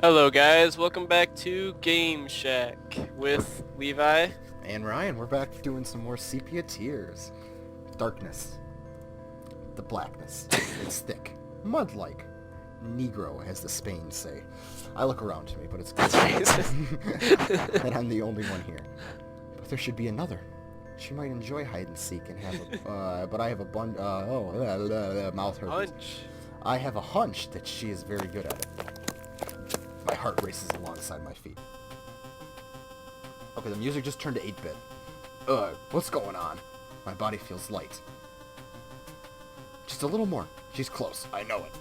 Hello guys, welcome back to GameShack with Levi. And Ryan, we're back doing some more Sepia tears. Darkness. The blackness. It's thick. Mud-like. Negro, as the Spains say. I look around to me, but it's good. And I'm the only one here. But there should be another. She might enjoy hide-and-seek and have a, but I have a mouth herpes. Hunch. I have a hunch that she is very good at it. My heart races alongside my feet. Okay, the music just turned to 8-bit. What's going on? My body feels light. Just a little more. She's close. I know it.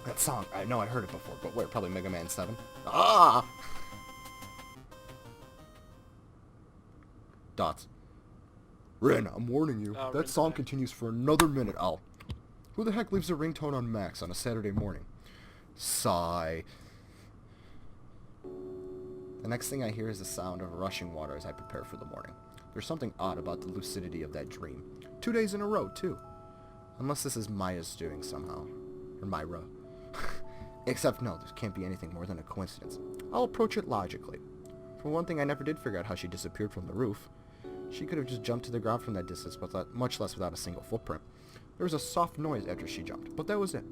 That song, I know I heard it before, but where? Probably Mega Man 7? Ah! Dots. Rin, I'm warning you. Oh, that song continues for another minute. Who the heck leaves a ringtone on max on a Saturday morning? Sigh. The next thing I hear is the sound of rushing water as I prepare for the morning. There's something odd about the lucidity of that dream. 2 days in a row, too. Unless this is Maya's doing somehow. Or Myra. Except no, there can't be anything more than a coincidence. I'll approach it logically. For one thing, I never did figure out how she disappeared from the roof. She could have just jumped to the ground from that distance, but much less without a single footprint. There was a soft noise after she jumped, but that was it.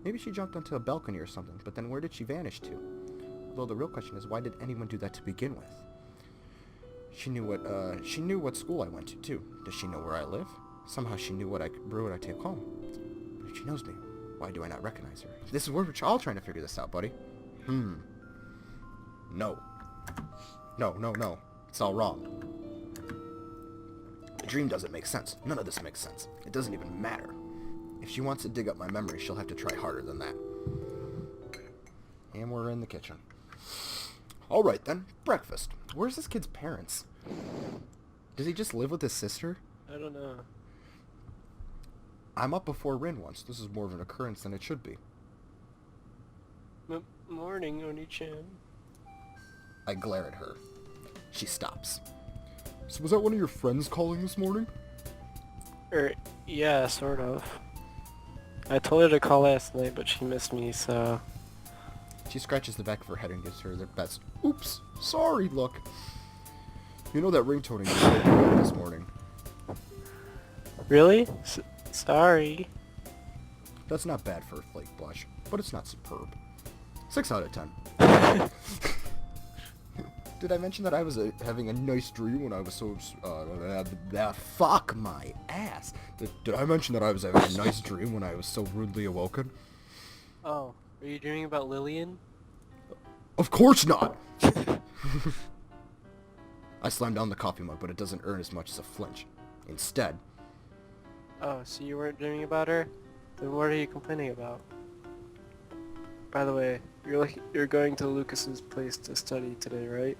Maybe she jumped onto a balcony or something, but then where did she vanish to? Although the real question is, why did anyone do that to begin with? She knew what school I went to, too. Does she know where I live? Somehow she knew what I take home. But if she knows me, why do I not recognize her? This is where we're all trying to figure this out, buddy. No. No. It's all wrong. The dream doesn't make sense. None of this makes sense. It doesn't even matter. If she wants to dig up my memory, she'll have to try harder than that. And we're in the kitchen. Alright then, breakfast. Where's this kid's parents? Does he just live with his sister? I don't know. I'm up before Rin once. This is more of an occurrence than it should be. Morning, Oni-chan. I glare at her. She stops. So was that one of your friends calling this morning? Yeah, sort of. I told her to call last night, but she missed me, so... She scratches the back of her head and gives her the best, oops, sorry look. You know that ringtone you this morning. Really? Sorry. That's not bad for a flake blush, but it's not superb. 6 out of 10. Did I mention that I was having a nice dream when I was so... fuck my ass. Did I mention that I was having a nice dream when I was so rudely awoken? Oh, are you dreaming about Lillian? Of course not! I slam down the coffee mug, but it doesn't earn as much as a flinch. Instead... Oh, so you weren't dreaming about her? Then what are you complaining about? By the way, you're going to Lucas's place to study today, right?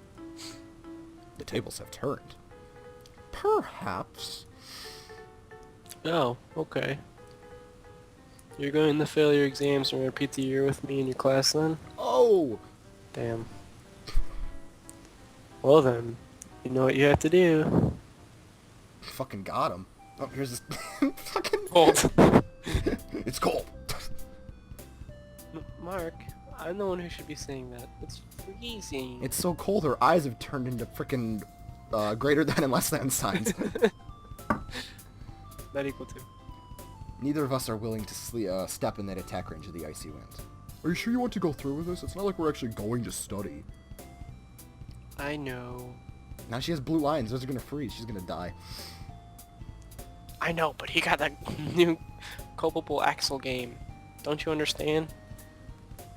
The tables have turned. Perhaps. Oh, okay. You're going to fail your exams and repeat the year with me in your class then? Oh! Damn. Well then, you know what you have to do. Fucking got him. Oh, here's this... fucking... Cold. It's cold. Mark, I'm the one who should be saying that. It's freezing. It's so cold her eyes have turned into frickin' greater than and less than signs. Not equal to. Neither of us are willing to step in that attack range of the icy winds. Are you sure you want to go through with this? It's not like we're actually going to study. I know. Now she has blue lines. Those are gonna freeze. She's gonna die. I know, but he got that new culpable Axel game. Don't you understand?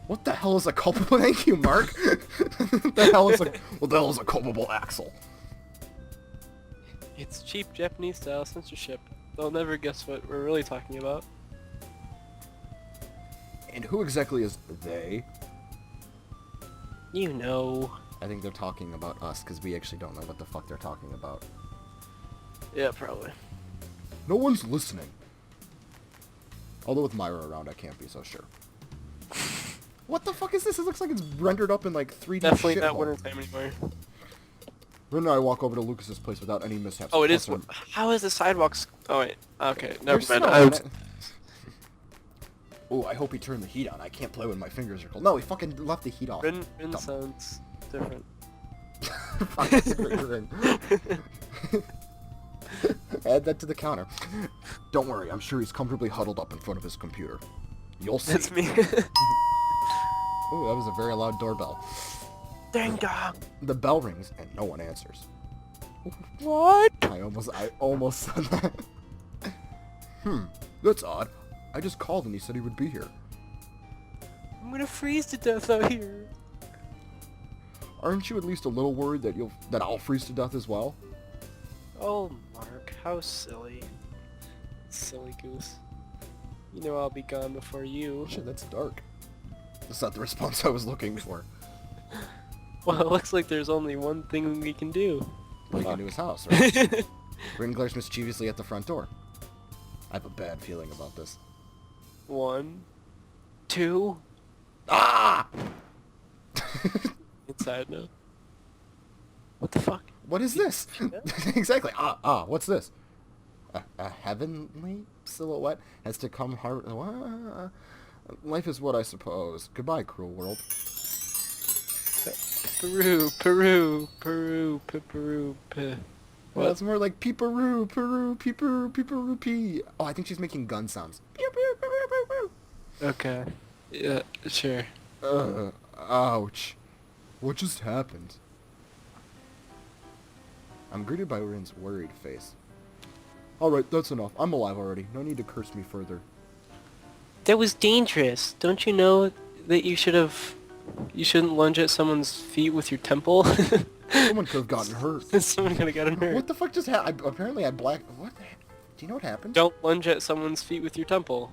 What the hell is a culpable? Thank you, Mark. What the hell is a culpable Axel? It's cheap Japanese-style censorship. They'll never guess what we're really talking about. And who exactly is they? You know. I think they're talking about us, because we actually don't know what the fuck they're talking about. Yeah, probably. No one's listening. Although with Myra around, I can't be so sure. What the fuck is this? It looks like it's rendered up in like 3D Definitely shit not mode. winter time anymore. Ren and I walk over to Lucas's place without any mishaps. Oh, it is. How is the sidewalks? Oh wait. Okay, never mind. Ooh, I hope he turned the heat on. I can't play when my fingers are cold. No, he fucking left the heat off. Rin Dumb. sounds different. Fuck, I can't read Rin. Add that to the counter. Don't worry, I'm sure he's comfortably huddled up in front of his computer. You'll see. That's me. Ooh, that was a very loud doorbell. Ding dong. The bell rings and no one answers. What? I almost said that. That's odd. I just called and he said he would be here. I'm gonna freeze to death out here. Aren't you at least a little worried that I'll freeze to death as well? Oh, Mark, how silly. Silly goose. You know I'll be gone before you. Shit, that's dark. That's not the response I was looking for. Well, it looks like there's only one thing we can do. Break into his house, right? Rin glares mischievously at the front door. I have a bad feeling about this. 1, 2. Ah! Inside now. What the fuck? What is this? Exactly. What's this? A heavenly silhouette has to come hard. Life is what I suppose. Goodbye, cruel world. Peru, Peru, Peru, Peru, Peru. Well, it's more like peeperoo, Peru, peeperoo, peeperoo, pee. Oh, I think she's making gun sounds. Pew, pew, pew, pew, pew, pew. Okay. Yeah, sure. Ouch. What just happened? I'm greeted by Rin's worried face. Alright, that's enough. I'm alive already. No need to curse me further. That was dangerous. Don't you know that you shouldn't lunge at someone's feet with your temple? Someone could have gotten hurt. Someone could have gotten hurt. What the fuck just happened? Apparently I black... What the heck? Do you know what happened? Don't lunge at someone's feet with your temple.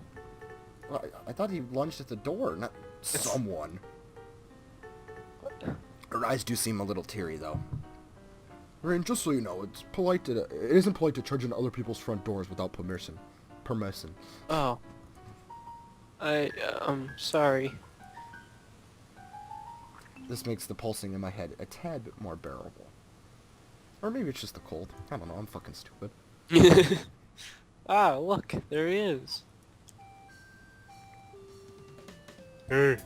Well, I thought he lunged at the door, not someone. Her eyes do seem a little teary, though. Rin, just so you know, it isn't polite to charge into other people's front doors without permission. Oh. I'm sorry. This makes the pulsing in my head a tad bit more bearable. Or maybe it's just the cold. I don't know, I'm fucking stupid. Ah, look, there he is. Hey.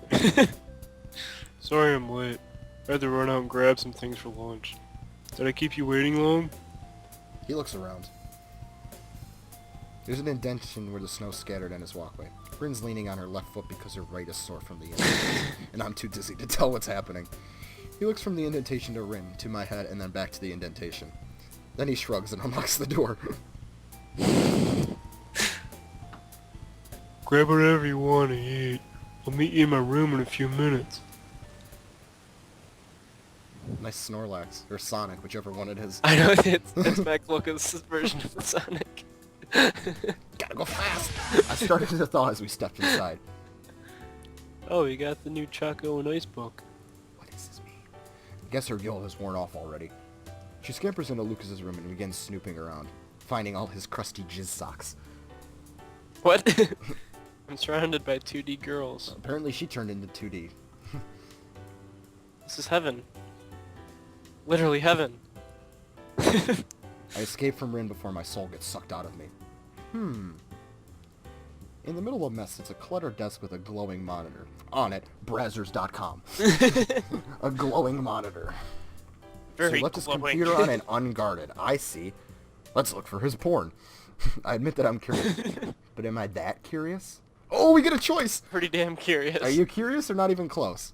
Sorry I'm late. I had to run out and grab some things for lunch. Did I keep you waiting long? He looks around. There's an indentation where the snow scattered on his walkway. Rin's leaning on her left foot because her right is sore from the indentation, and I'm too dizzy to tell what's happening. He looks from the indentation to Rin, to my head, and then back to the indentation. Then he shrugs and unlocks the door. Grab whatever you want to eat. I'll meet you in my room in a few minutes. Nice Snorlax, or Sonic, whichever one it is. I know, it's Max Lucas' version of Sonic. Gotta go fast! I started to thaw as we stepped inside. Oh, you got the new Choco and Ice book. What does this mean? I guess her guilt has worn off already. She scampers into Lucas's room and begins snooping around, finding all his crusty jizz socks. What? I'm surrounded by 2D girls. Apparently she turned into 2D. This is heaven. Literally heaven. I escape from Rin before my soul gets sucked out of me. In the middle of a mess sits a cluttered desk with a glowing monitor. On it, Brazzers.com. A glowing monitor. Very So left his glowing. computer on and unguarded. I see. Let's look for his porn. I admit that I'm curious. But am I that curious? Oh, we get a choice! Pretty damn curious. Are you curious or not even close?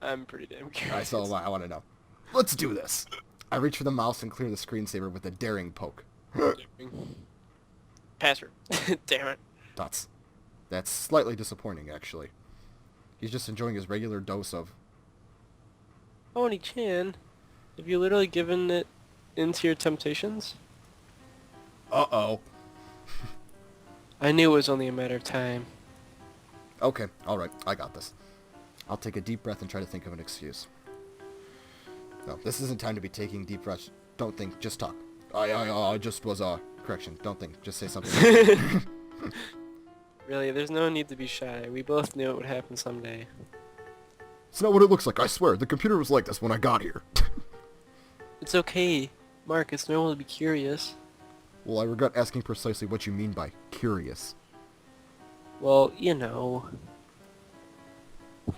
I'm pretty damn curious. Alright, so I want to know. Let's do this. I reach for the mouse and clear the screensaver with a daring poke. Password. Damn it. That's slightly disappointing, actually. He's just enjoying his regular dose of... Oni-chan, have you literally given it into your temptations? Uh-oh. I knew it was only a matter of time. Okay, alright, I got this. I'll take a deep breath and try to think of an excuse. No, this isn't time to be taking deep breaths. Don't think, just talk. I just was, correction, don't think, just say something. Really, there's no need to be shy. We both knew it would happen someday. It's not what it looks like, I swear. The computer was like this when I got here. It's okay. Mark, it's normal to be curious. Well, I regret asking precisely what you mean by curious. Well, you know.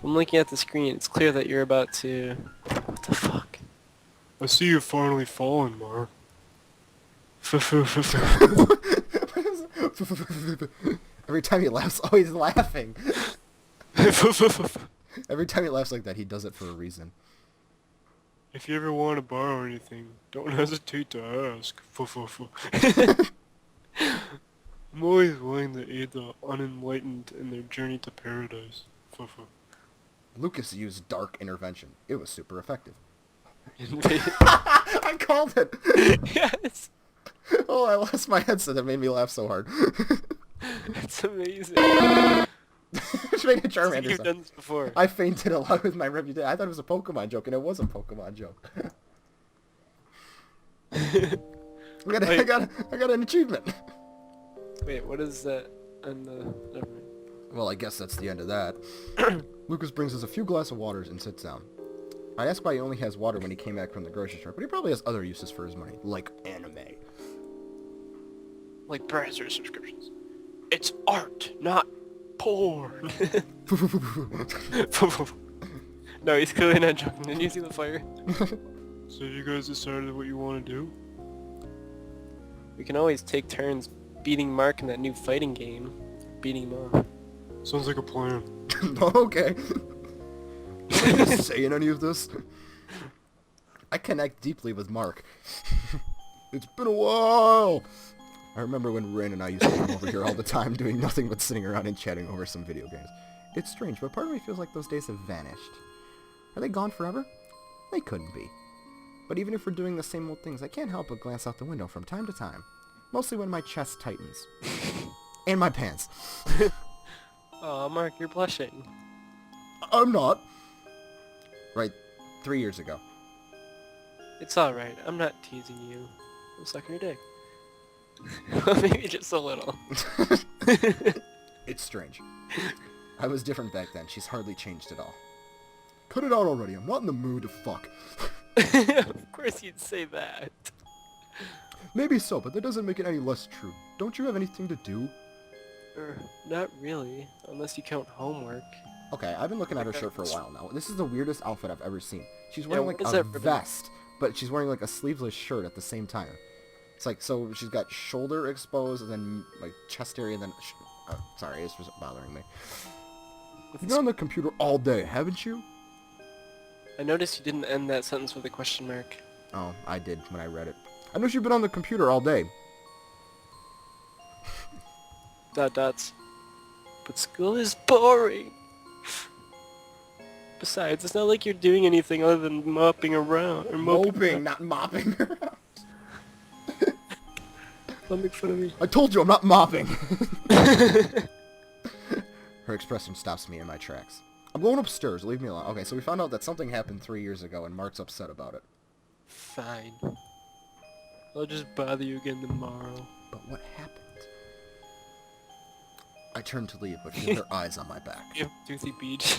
From looking at the screen, it's clear that you're about to... What the fuck? I see you've finally fallen, Mar. Every time he laughs, oh, he's laughing. Every time he laughs like that, he does it for a reason. If you ever want to borrow anything, don't hesitate to ask. I'm always willing to aid the unenlightened in their journey to paradise. Lucas used dark intervention. It was super effective. Indeed. I called it! Yes! Oh, I lost my headset. That made me laugh so hard. That's amazing. Just made a Charmander You've sound. done this before. I fainted a lot with my reputation. I thought it was a Pokemon joke, and it was a Pokemon joke. I got an achievement. Wait, what is that on the... Never mind. Well, I guess that's the end of that. Lucas brings us a few glasses of waters and sits down. I ask why he only has water when he came back from the grocery store, but he probably has other uses for his money, like anime. Like browser subscriptions. It's art, not porn. No, he's clearly not joking. Didn't you see the fire? So you guys decided what you want to do? We can always take turns beating Mark in that new fighting game. Beating him up. Sounds like a plan. Okay. Nobody saying any of this. I connect deeply with Mark. It's been a while. I remember when Ren and I used to come over here all the time doing nothing but sitting around and chatting over some video games. It's strange, but part of me feels like those days have vanished. Are they gone forever? They couldn't be. But even if we're doing the same old things, I can't help but glance out the window from time to time. Mostly when my chest tightens. And my pants. Aw, Mark, you're blushing. I'm not. Right, 3 years ago. It's alright, I'm not teasing you. I'm sucking your dick. Well, maybe just a little. It's strange. I was different back then. She's hardly changed at all. Cut it out already. I'm not in the mood to fuck. Of course you'd say that. Maybe so, but that doesn't make it any less true. Don't you have anything to do? Not really, unless you count homework. Okay, I've been looking at her shirt for a while now. This is the weirdest outfit I've ever seen. She's Yeah, wearing what like is a that ribbon? vest, but she's wearing like a sleeveless shirt at the same time. It's like, so she's got shoulder exposed and then like chest area and then... sorry, it's just bothering me. You've been on the computer all day, haven't you? I noticed you didn't end that sentence with a question mark. Oh, I did when I read it. I know you've been on the computer all day. Dots. But school is boring. Besides, it's not like you're doing anything other than mopping around. Or Moping, not mopping around. Don't make fun of me. I told you I'm not mopping. Her expression stops me in my tracks. I'm going upstairs. Leave me alone. Okay, so we found out that something happened 3 years ago, and Mark's upset about it. Fine. I'll just bother you again tomorrow. But what happened? I turn to leave, but feel her eyes on my back. You have Toothy Beach.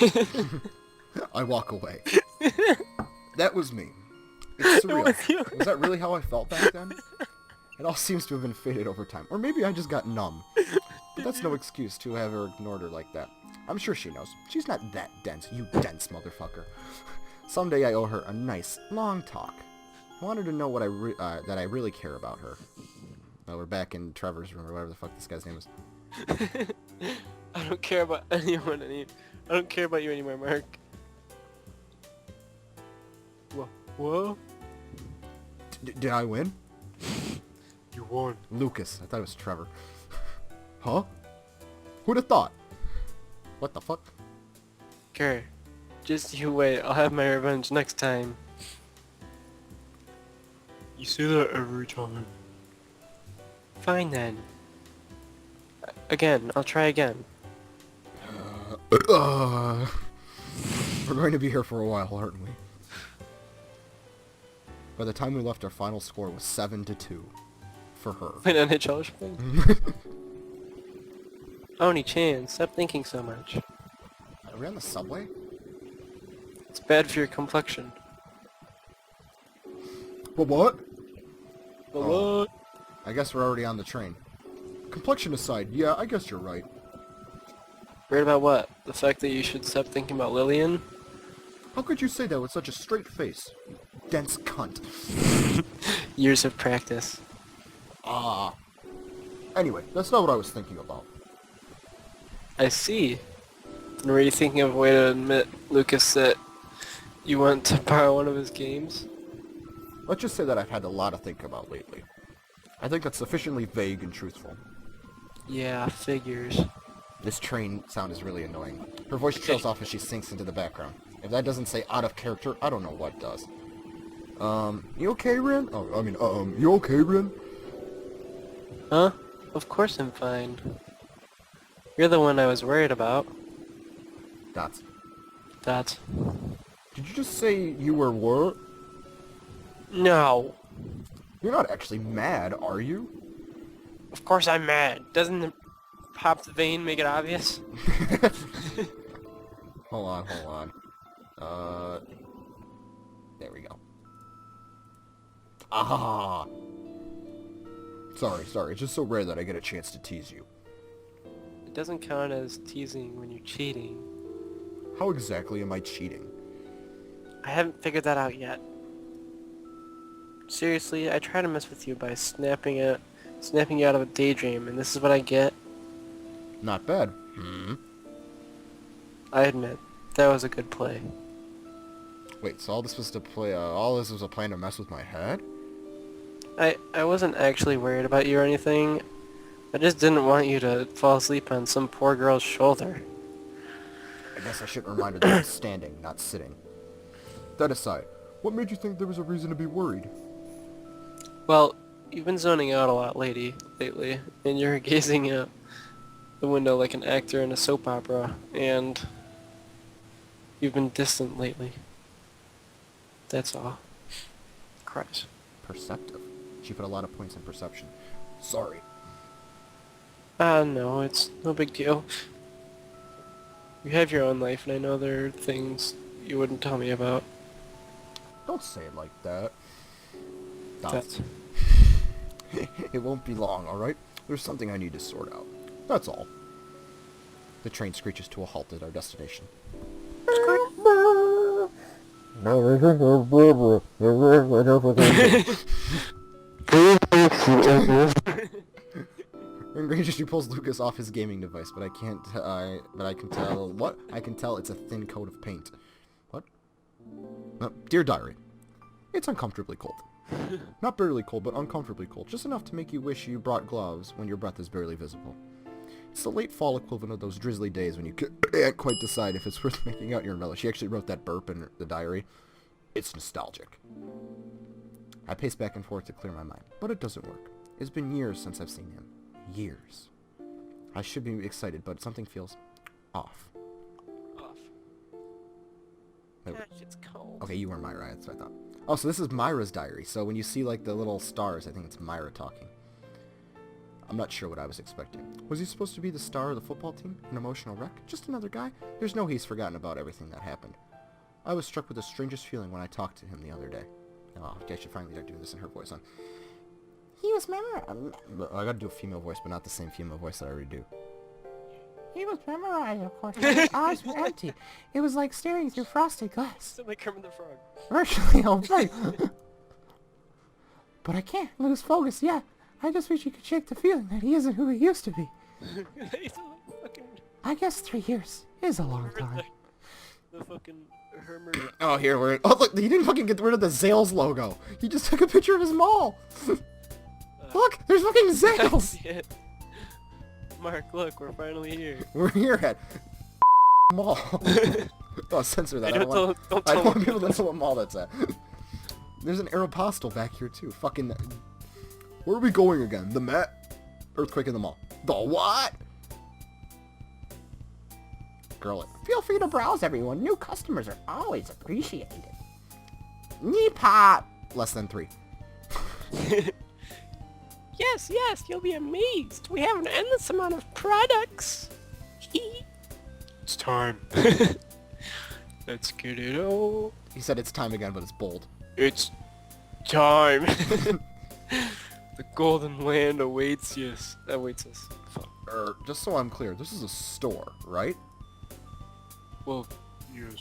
I walk away. That was me. It's surreal. was you. Was that really how I felt back then? It all seems to have been faded over time. Or maybe I just got numb. But that's no excuse to have her ignored her like that. I'm sure she knows. She's not that dense, you dense motherfucker. Someday I owe her a nice, long talk. I want her to know what that I really care about her. Well, we're back in Trevor's room, or whatever the fuck this guy's name is. I don't care about anyone I don't care about you anymore, Mark. Whoa? Did I win? You won. Lucas. I thought it was Trevor. Huh? Who'd have thought? What the fuck? Kerr, just you wait. I'll have my revenge next time. You say that every time. Fine then. Again, I'll try again. We're going to be here for a while, aren't we? By the time we left, our final score was 7-2 for her. Wait, NHL or something? Oni-chan, stop thinking so much. Are we on the subway? It's bad for your complexion. What? Oh. What? I guess we're already on the train. Complexion aside, yeah, I guess you're right. Worried about what? The fact that you should stop thinking about Lillian? How could you say that with such a straight face? You dense cunt. Years of practice. Ah. Anyway, that's not what I was thinking about. I see. And were you thinking of a way to admit, Lucas, that you want to borrow one of his games? Let's just say that I've had a lot to think about lately. I think that's sufficiently vague and truthful. Yeah, figures. This train sound is really annoying. Her voice trails off as she sinks into the background. If that doesn't say out of character, I don't know what does. You okay, Ren? You okay, Ren? Huh? Of course I'm fine. You're the one I was worried about. Dots. That. Did you just say you were what? No. You're not actually mad, are you? Of course I'm mad. Doesn't the pop the vein make it obvious? Hold on. There we go. Ah! Sorry. It's just so rare that I get a chance to tease you. It doesn't count as teasing when you're cheating. How exactly am I cheating? I haven't figured that out yet. Seriously, I try to mess with you by snapping you out of a daydream, and this is what I get? Not bad. I admit, that was a good play. Wait, so all this was a plan to mess with my head? I wasn't actually worried about you or anything. I just didn't want you to fall asleep on some poor girl's shoulder. I guess I should remind her that I'm standing, not sitting. That aside, what made you think there was a reason to be worried? Well, you've been zoning out a lot lately, and you're gazing out the window like an actor in a soap opera, and you've been distant lately. That's all. Cries. Perceptive. She put a lot of points in perception. Sorry. No, it's no big deal. You have your own life, and I know there are things you wouldn't tell me about. Don't say it like that. That's... It won't be long, alright? There's something I need to sort out. That's all. The train screeches to a halt at our destination. She pulls Lucas off his gaming device, but I can tell it's a thin coat of paint. What? Dear Diary, it's uncomfortably cold. Not barely cold, but uncomfortably cold. Just enough to make you wish you brought gloves when your breath is barely visible. It's the late fall equivalent of those drizzly days when you can't quite decide if it's worth making out your umbrella. She actually wrote that burp in the diary. It's nostalgic. I pace back and forth to clear my mind, but it doesn't work. It's been years since I've seen him. Years. I should be excited, but something feels off. Off. Wait. Gosh, it's cold. Okay, you were Myra, that's what I thought. Oh, so this is Myra's diary. So when you see, like, the little stars, I think it's Myra talking. I'm not sure what I was expecting. Was he supposed to be the star of the football team? An emotional wreck? Just another guy? There's no he's forgotten about everything that happened. I was struck with the strangest feeling when I talked to him the other day. Oh, I should finally start doing this in her voice, huh? He was memorized. I gotta do a female voice, but not the same female voice that I already do. He was memorized, of course. His eyes were empty. It was like staring through frosted glass. Sound like Kermit the Frog. Virtually all right. But I can't lose focus yet. I just wish you could shake the feeling that he isn't who he used to be. I guess 3 years is a long time. The fucking Hermer. Oh, here we're... Oh, look, he didn't fucking get rid of the Zales logo. He just took a picture of his mall. Look, there's fucking Zales. It. Mark, look, we're finally here. We're here at mall. Oh, censor that. Hey, I don't don't want people to know what mall that's at. There's an Aeropostale back here, too. Fucking... Where are we going again? The Met? Earthquake in the mall. The what? Girl it. Feel free to browse, everyone. New customers are always appreciated. Knee pop. Less than 3. Yes, you'll be amazed. We have an endless amount of products. It's time. Let's get it on. He said it's time again, but it's bold. It's time. The golden land awaits us. Fuck. just so I'm clear, this is a store, right? Well, yes.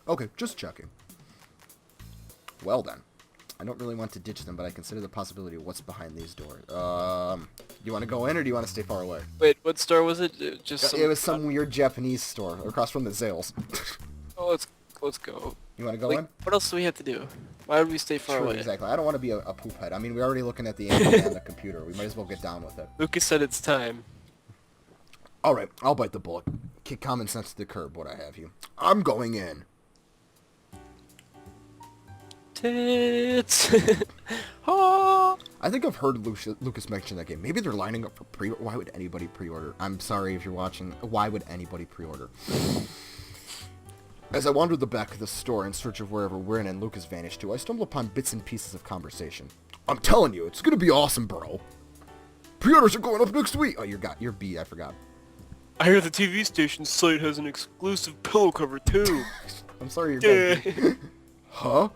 Okay, just checking. Well then. I don't really want to ditch them, but I consider the possibility of what's behind these doors. You want to go in, or do you want to stay far away? Wait, what store was it? Just It was some weird Japanese store across from the Zales. Oh, let's go. You want to go Like, in? what else do we have to do? Why would we stay far True, away? exactly. I don't want to be a poop head. I mean, we're already looking at the anime on the computer. We might as well get down with it. Lucas said it's time. Alright, I'll bite the bullet. Kick common sense to the curb, what I have you. I'm going in. Tits. Oh. I think I've heard Lucas mention that game. Maybe they're lining up for pre-order. Why would anybody pre-order? I'm sorry if you're watching. Why would anybody pre-order? As I wandered the back of the store in search of wherever Rin and Lucas vanished to, I stumbled upon bits and pieces of conversation. I'm telling you, it's gonna be awesome, bro. Pre-orders are going up next week. Oh, you're B. I forgot. I hear the TV station site has an exclusive pillow cover too. I'm sorry, you're Yeah. good. Huh?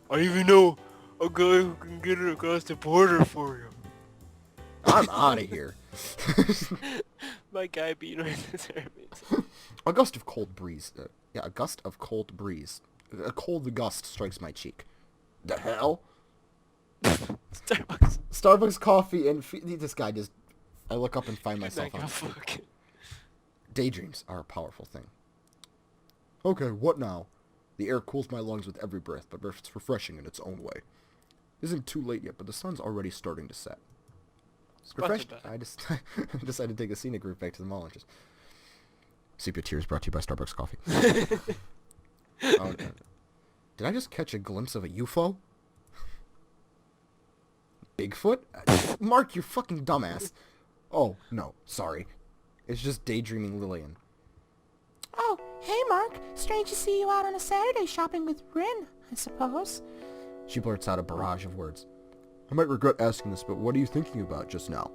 I even know a guy who can get it across the border for you. I'm out of here. My guy beat right there. A gust of cold breeze. A gust of cold breeze. A cold gust strikes my cheek. The hell? Starbucks. Starbucks coffee and this guy just... I look up and find myself Like, on... oh, fuck. Daydreams are a powerful thing. Okay, what now? The air cools my lungs with every breath, but it's refreshing in its own way. It isn't too late yet, but the sun's already starting to set. Refreshed, I just decided to take a scenic route back to the mall and just... Sepia Tears brought to you by Starbucks Coffee. Oh, did I just catch a glimpse of a UFO? Bigfoot? Mark, you fucking dumbass. Oh, no, sorry. It's just daydreaming Lillian. Oh, hey Mark. Strange to see you out on a Saturday shopping with Rin, I suppose. She blurts out a barrage of words. I might regret asking this, but what are you thinking about just now?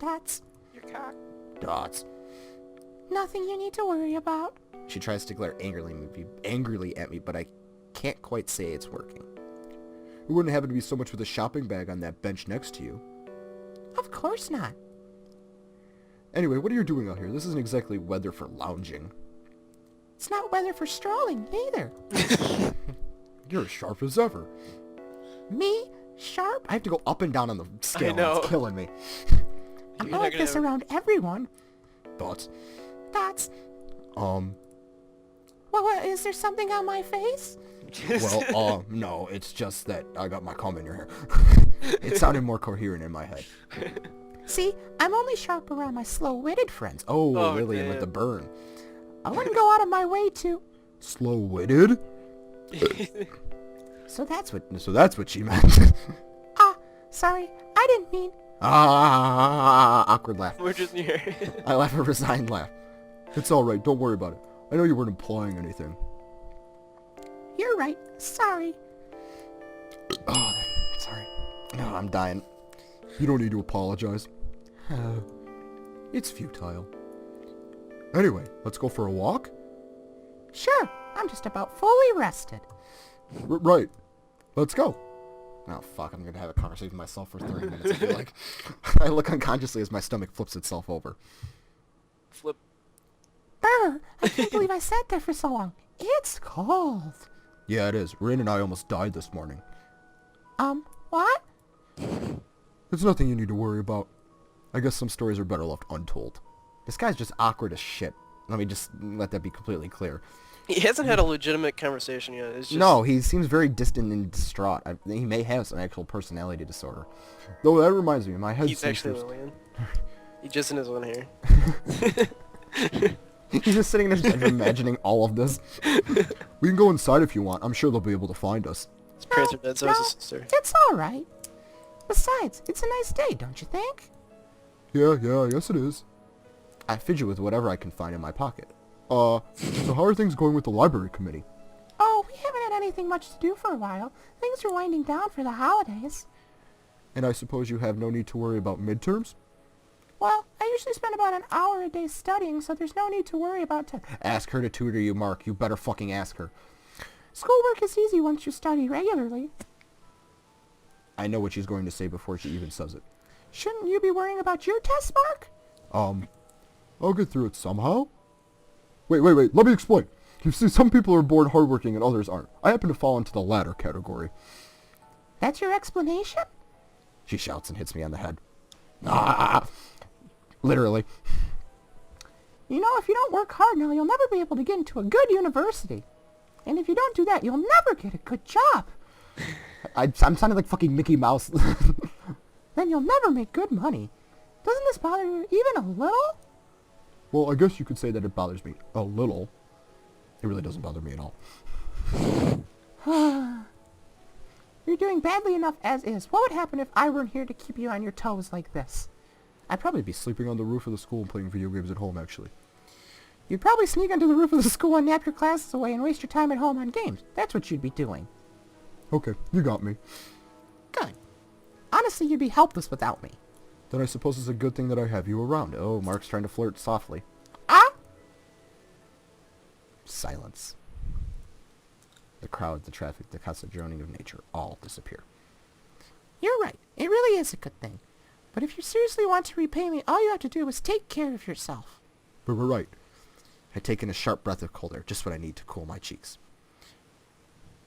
That's Your cock. Dots. nothing you need to worry about. She tries to glare angrily at me, but I can't quite say it's working. It wouldn't happen to be so much with a shopping bag on that bench next to you. Of course not. Anyway, what are you doing out here? This isn't exactly weather for lounging. It's not weather for strolling, either. You're as sharp as ever. Me? Sharp? I have to go up and down on the scale. I know. It's killing me. I'm You're not like gonna this have- around everyone. Thoughts? That's... Um, Well, is there something on my face? well, no, it's just that I got my comb in your hair. It sounded more coherent in my head. See, I'm only sharp around my slow-witted friends. Oh, Oh, Lillian with damn. the burn. I wouldn't go out of my way to... Slow-witted? So that's what... So that's what she meant. Ah, sorry. I didn't mean... Awkward laugh. We're just near. I laugh a resigned laugh. It's alright, don't worry about it. I know you weren't implying anything. You're right. Sorry. Oh, sorry. No, I'm dying. You don't need to apologize. It's futile. Anyway, let's go for a walk? Sure. I'm just about fully rested. Right. Let's go. Oh, fuck, I'm gonna have a conversation with myself for 30 minutes, I feel like. I look unconsciously as my stomach flips itself over. Flip. Brr! I can't believe I sat there for so long. It's cold. Yeah, it is. Rin and I almost died this morning. What? It's nothing you need to worry about. I guess some stories are better left untold. This guy's just awkward as shit. Let me just let that be completely clear. He hasn't had a legitimate conversation yet. It's just... No, he seems very distant and distraught. He may have some actual personality disorder. Though that reminds me, my head He's seems actually to... Lillian. He just in his one hair. He's just sitting in his bed imagining all of this. We can go inside if you want. I'm sure they'll be able to find us. His parents are dead, so is his sister. It's all right. Besides, it's a nice day, don't you think? Yeah, I guess it is. I fidget with whatever I can find in my pocket. So how are things going with the library committee? Oh, we haven't had anything much to do for a while. Things are winding down for the holidays. And I suppose you have no need to worry about midterms? Well, I usually spend about an hour a day studying, so there's no need to worry about Ask her to tutor you, Mark. You better fucking ask her. Schoolwork is easy once you study regularly. I know what she's going to say before she even says it. Shouldn't you be worrying about your test, Mark? I'll get through it somehow. Wait, let me explain. You see, some people are born hardworking and others aren't. I happen to fall into the latter category. That's your explanation? She shouts and hits me on the head. Ah! Literally. You know, if you don't work hard now, you'll never be able to get into a good university. And if you don't do that, you'll never get a good job. I'm sounding like fucking Mickey Mouse. Then you'll never make good money. Doesn't this bother you even a little? Well, I guess you could say that it bothers me a little. It really doesn't bother me at all. You're doing badly enough as is. What would happen if I weren't here to keep you on your toes like this? I'd probably be sleeping on the roof of the school and playing video games at home, actually. You'd probably sneak onto the roof of the school and nap your classes away and waste your time at home on games. That's what you'd be doing. Okay, you got me. Good. Honestly, you'd be helpless without me. Then I suppose it's a good thing that I have you around. Oh, Mark's trying to flirt softly. Ah? Silence. The crowd, the traffic, the constant droning of nature all disappear. You're right. It really is a good thing. But if you seriously want to repay me, all you have to do is take care of yourself. But we're right. I take in a sharp breath of cold air, just what I need to cool my cheeks.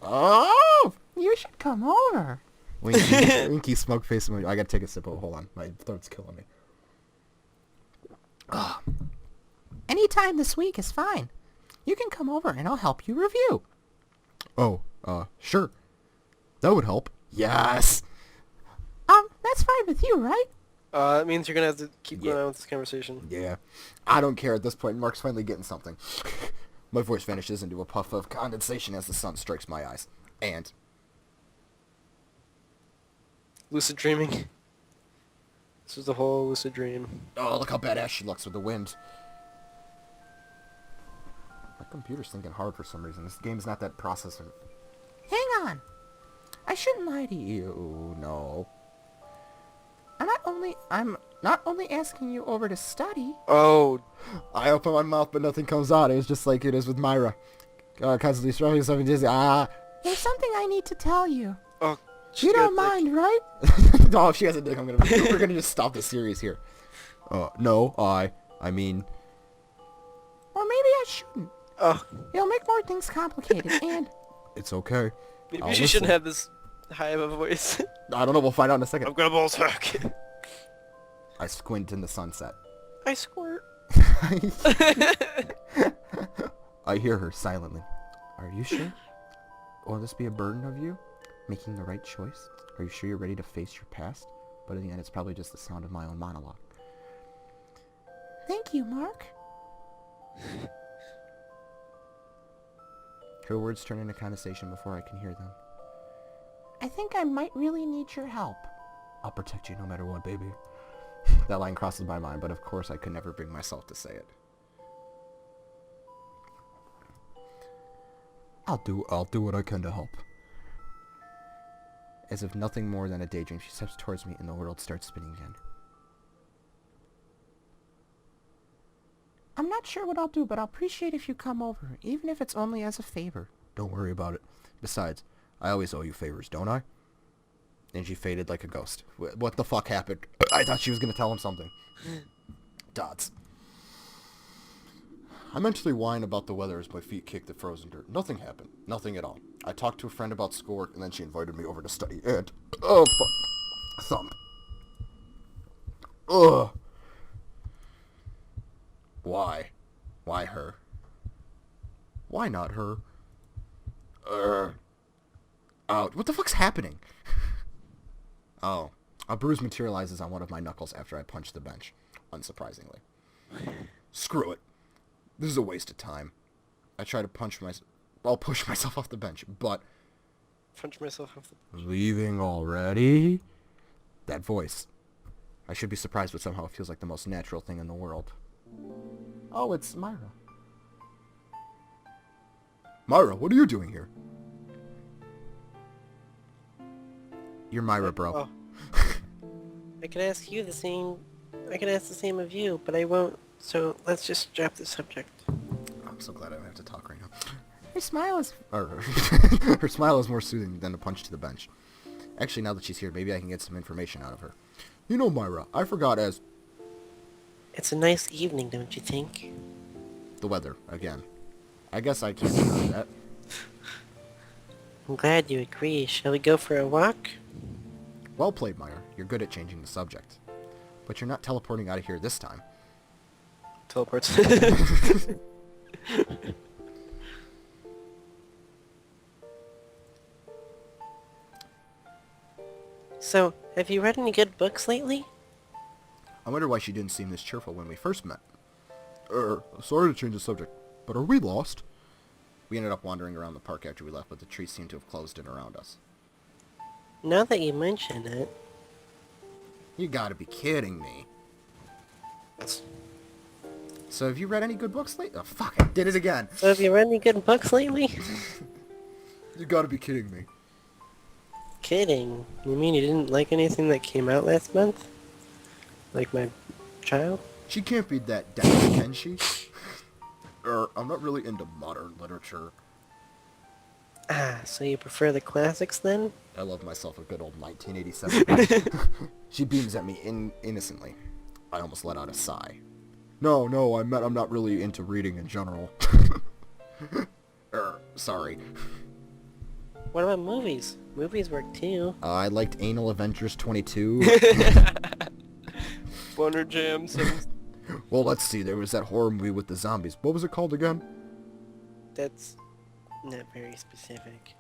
Oh! You should come over. Winky smoke face. I gotta take a sip. Oh, hold on. My throat's killing me. Any time this week is fine. You can come over and I'll help you review. Oh, sure. That would help. Yes! That's fine with you, right? It means you're gonna have to keep going on with this conversation. Yeah. I don't care at this point. Mark's finally getting something. My voice vanishes into a puff of condensation as the sun strikes my eyes. And... Lucid dreaming. This was the whole lucid dream. oh, look how badass she looks with the wind. My computer's thinking hard for some reason. This game's not that processor. Hang on. I shouldn't lie to you. You no. I'm not only asking you over to study. Oh, I open my mouth, but nothing comes out. It's just like it is with Myra. Constantly struggling, something dizzy. There's something I need to tell you. oh. You don't mind, right? No, if she has a dick, we're gonna just stop the series here. No, I mean... Or maybe I shouldn't. Oh, It'll make more things complicated, and... It's okay. maybe I'll she shouldn't listen. have this high of a voice. I don't know, we'll find out in a second. I'm gonna ball talk. I squint in the sunset. I squirt. I hear her silently. Are you sure? Will this be a burden of you? Making the right choice? Are you sure you're ready to face your past? But in the end, it's probably just the sound of my own monologue. Thank you, Mark. Her words turn into condensation before I can hear them. I think I might really need your help. I'll protect you no matter what, baby. That line crosses my mind, but of course I could never bring myself to say it. I'll do what I can to help. As if nothing more than a daydream, she steps towards me and the world starts spinning again. I'm not sure what I'll do, but I'll appreciate if you come over, even if it's only as a favor. Don't worry about it. Besides, I always owe you favors, don't I? And she faded like a ghost. What the fuck happened? I thought she was gonna tell him something. Dots. I mentally whine about the weather as my feet kick the frozen dirt. Nothing happened. Nothing at all. I talked to a friend about schoolwork, and then she invited me over to study, and... oh, fuck. Thump. Ugh. Why? Why her? Why not her? Ouch. What the fuck's happening? Oh. A bruise materializes on one of my knuckles after I punch the bench. Unsurprisingly. Screw it. This is a waste of time. I try to I'll push myself off the bench, but... Punch myself off the... Leaving already? That voice. I should be surprised, but somehow it feels like the most natural thing in the world. Oh, it's Myra. Myra, what are you doing here? You're Myra, bro. Oh. I could ask you the same... I could ask the same of you, but I won't. So let's just drop the subject. I'm so glad I don't have to talk right now. Her smile is... Her smile is more soothing than a punch to the bench. Actually, now that she's here, maybe I can get some information out of her. You know, Myra, I forgot as... It's a nice evening, don't you think? The weather, again. I guess I can't deny that. I'm glad you agree. Shall we go for a walk? Well played, Myra. You're good at changing the subject. But you're not teleporting out of here this time. Teleports. So, have you read any good books lately? I wonder why she didn't seem this cheerful when we first met. Sorry to change the subject, but are we lost? We ended up wandering around the park after we left, but the trees seemed to have closed in around us. Now that you mention it... You gotta be kidding me. So have you read any good books lately? Oh, fuck, I did it again. So have you read any good books lately? You gotta be kidding me. Kidding. You mean you didn't like anything that came out last month? Like my child? She can't be that dense, can she? I'm not really into modern literature. Ah, so you prefer the classics then? I love myself a good old 1987. She beams at me innocently. I almost let out a sigh. No, I meant I'm not really into reading in general. Sorry. What about movies? Movies work too. I liked Anal Avengers 22. Boner Jams. Well, let's see. There was that horror movie with the zombies. What was it called again? That's not very specific.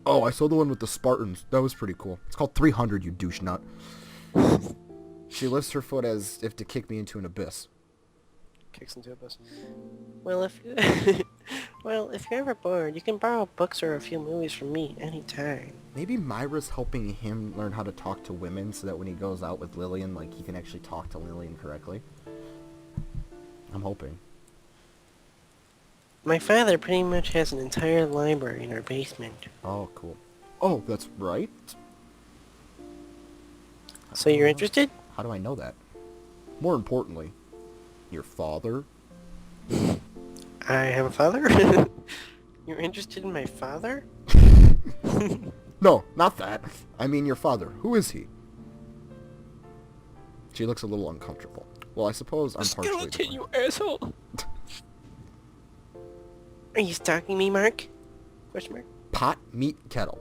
Oh, I saw the one with the Spartans. That was pretty cool. It's called 300, you douche nut. She lifts her foot as if to kick me into an abyss. Kicks into a bus. Well, if you... well, if you're ever bored, you can borrow books or a few movies from me anytime. Maybe Myra's helping him learn how to talk to women so that when he goes out with Lillian, like, he can actually talk to Lillian correctly. I'm hoping. My father pretty much has an entire library in our basement. Oh, cool. Oh, that's right. So you're interested? How do I know that? More importantly, your father? I have a father? You're interested in my father? No, not that. I mean your father. Who is he? She looks a little uncomfortable. Well, I suppose I'm partially... Skeleton, you asshole! Are you stalking me, Mark? Question mark. Pot, meat, kettle.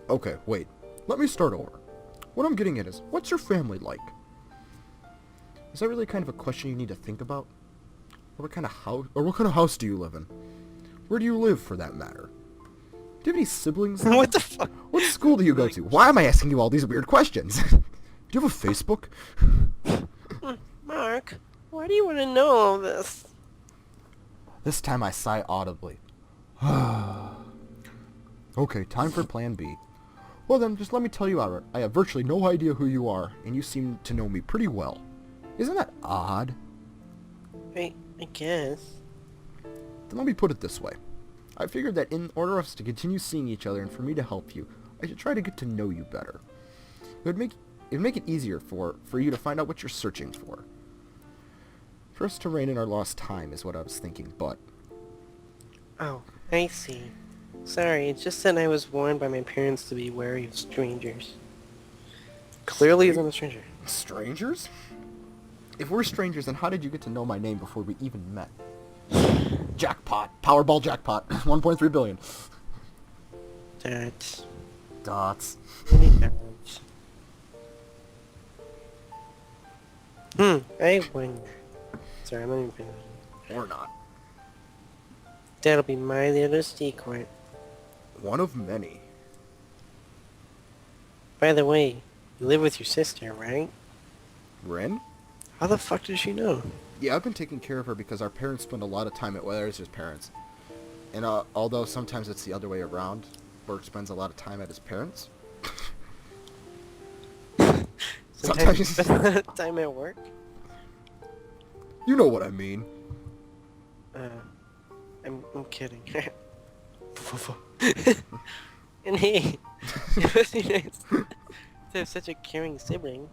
Okay, wait. Let me start over. What I'm getting at is, what's your family like? Is that really kind of a question you need to think about? Or what kind of house do you live in? Where do you live, for that matter? Do you have any siblings? What the fuck? What school do you go to? Why am I asking you all these weird questions? Do you have a Facebook? Mark, why do you want to know all this? This time I sigh audibly. Okay, time for plan B. Well then, just let me tell you outright, I have virtually no idea who you are, and you seem to know me pretty well. Isn't that odd? I guess. Then let me put it this way. I figured that in order for us to continue seeing each other and for me to help you, I should try to get to know you better. It would make it easier for you to find out what you're searching for. For us to rein in our lost time is what I was thinking, but... Oh, I see. Sorry, it's just that I was warned by my parents to be wary of strangers. Clearly he's not a stranger. Strangers? If we're strangers, then how did you get to know my name before we even met? Jackpot. Powerball jackpot. 1.3 billion. Dots. Dots. Dots. I wonder. Sorry, I'm not even finished. Or not. That'll be my little secret. One of many. By the way, you live with your sister, right? Ren? How the fuck does she know? Yeah, I've been taking care of her because our parents spend a lot of time at... Well, there's his parents. And although sometimes it's the other way around, Bert spends a lot of time at his parents. Sometimes you spend a lot of time at work? You know what I mean. I'm kidding. And hey, it must be nice to have such a caring sibling.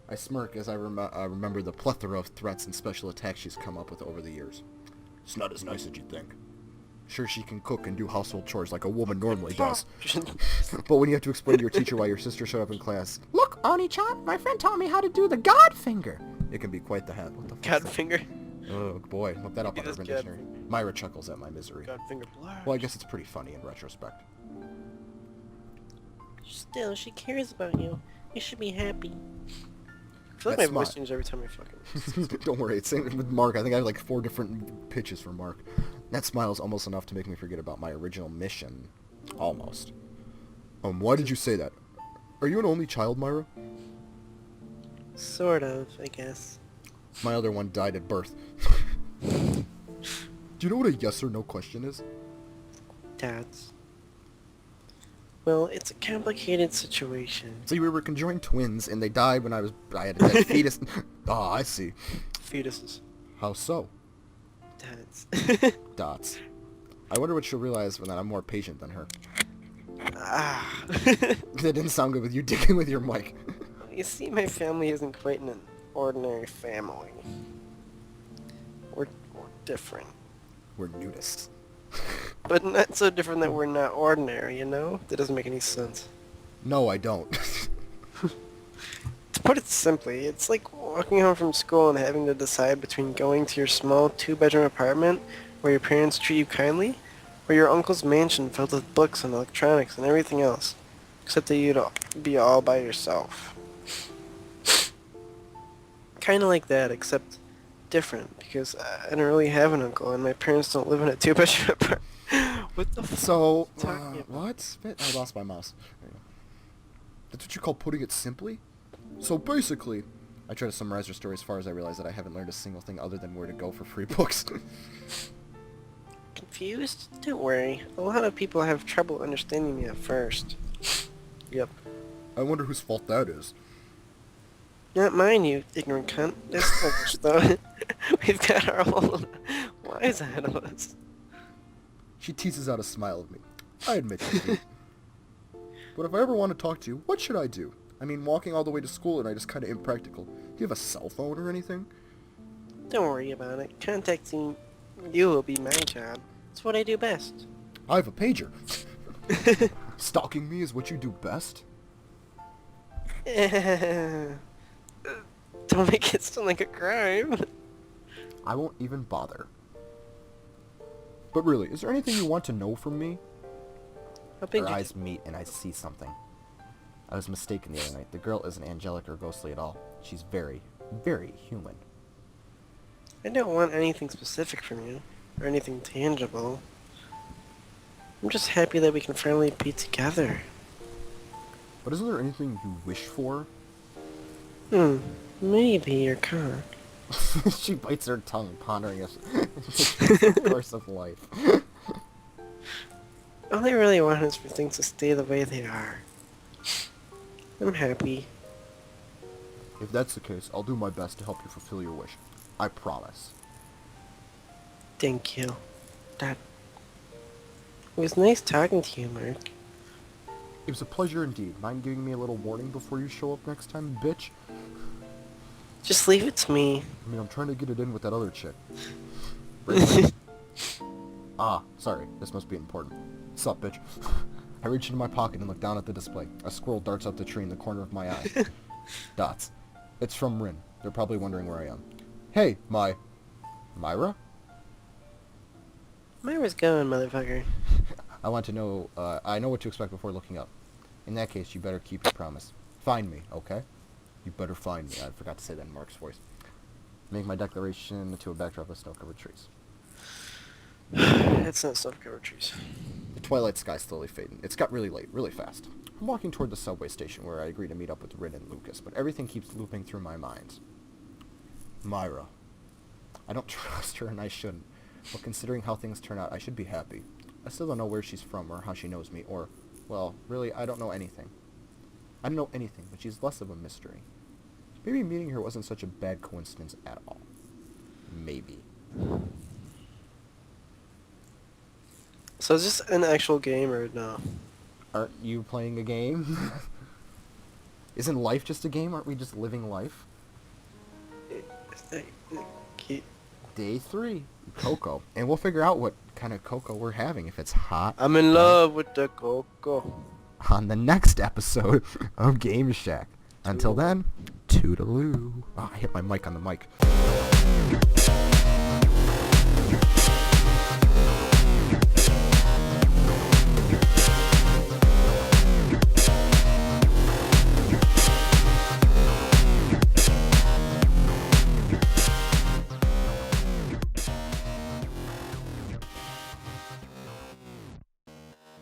I smirk as I remember the plethora of threats and special attacks she's come up with over the years. It's not as nice as you'd think. Sure, she can cook and do household chores like a woman normally does. But when you have to explain to your teacher why your sister showed up in class, Look, Oni-chan, my friend taught me how to do the God finger. it can be quite the hat. What the fuck? God finger. Oh boy, look that up on It is Urban God Dictionary. finger. Myra chuckles at my misery. God finger blast. Well, I guess it's pretty funny in retrospect. Still, she cares about you. You should be happy. I feel like That's my voice smart. changes every time I fucking... Don't worry, it's same with Mark. I think I have like 4 different pitches for Mark. That smile is almost enough to make me forget about my original mission. Almost. Why did you say that? Are you an only child, Myra? Sort of, I guess. My other one died at birth. Do you know what a yes or no question is? Dads. Well, it's a complicated situation. See, we were conjoined twins, and they died when I had a dead fetus. Ah, I see. Fetuses. How so? Dads. Dots. I wonder what she'll realize when I'm more patient than her. Ah. That didn't sound good with you digging with your mic. You see, my family isn't quite an ordinary family. We're different. We're nudists. But not so different that we're not ordinary, you know? That doesn't make any sense. No, I don't. To put it simply, it's like walking home from school and having to decide between going to your small 2-bedroom apartment where your parents treat you kindly, or your uncle's mansion filled with books and electronics and everything else, except that you'd be all by yourself. Kinda like that, except different, because I don't really have an uncle and my parents don't live in a 2-bedroom apartment. What the f*** So, talking about? what? I lost my mouse. There you go. That's what you call putting it simply? So basically, I try to summarize your story as far as I realize that I haven't learned a single thing other than where to go for free books. Confused? Don't worry. A lot of people have trouble understanding me at first. Yep. I wonder whose fault that is. Not mine, you ignorant cunt. This English, though. We've got our whole lives ahead of us. She teases out a smile at me. I admit it. But if I ever want to talk to you, what should I do? I mean, walking all the way to school at night is kind of impractical. Do you have a cell phone or anything? Don't worry about it. Contacting you will be my job. It's what I do best. I have a pager. Stalking me is what you do best? Don't make it sound like a crime. I won't even bother. But really, is there anything you want to know from me? How big Our do you eyes meet and I see something. I was mistaken the other night. The girl isn't angelic or ghostly at all. She's very, very human. I don't want anything specific from you, or anything tangible. I'm just happy that we can finally be together. But isn't there anything you wish for? Maybe your car. She bites her tongue, pondering the course of life. All I really want is for things to stay the way they are. I'm happy. If that's the case, I'll do my best to help you fulfill your wish. I promise. Thank you. That... It was nice talking to you, Mark. It was a pleasure indeed. Mind giving me a little warning before you show up next time, bitch? Just leave it to me. I mean, I'm trying to get it in with that other chick. Sorry. This must be important. What's up, bitch? I reach into my pocket and look down at the display. A squirrel darts up the tree in the corner of my eye. Dots. It's from Rin. They're probably wondering where I am. Hey, Myra? Myra's going, motherfucker. I want to know, I know what to expect before looking up. In that case, you better keep your promise. Find me, okay? You better find me. I forgot to say that in Mark's voice. Make my declaration to a backdrop of snow-covered trees. It's not snow-covered trees. The twilight sky's slowly fading. It's got really late, really fast. I'm walking toward the subway station where I agree to meet up with Rin and Lucas, but everything keeps looping through my mind. Myra. I don't trust her and I shouldn't. But considering how things turn out, I should be happy. I still don't know where she's from or how she knows me or, well, really, I don't know anything. I don't know anything, but she's less of a mystery. Maybe meeting her wasn't such a bad coincidence at all. Maybe. So is this an actual game or no? Aren't you playing a game? Isn't life just a game? Aren't we just living life? Day 3. cocoa. And we'll figure out what kind of cocoa we're having, if it's hot. I'm in love with the cocoa. On the next episode of GameShack. Until then, toodaloo. Oh, I hit my mic on the mic.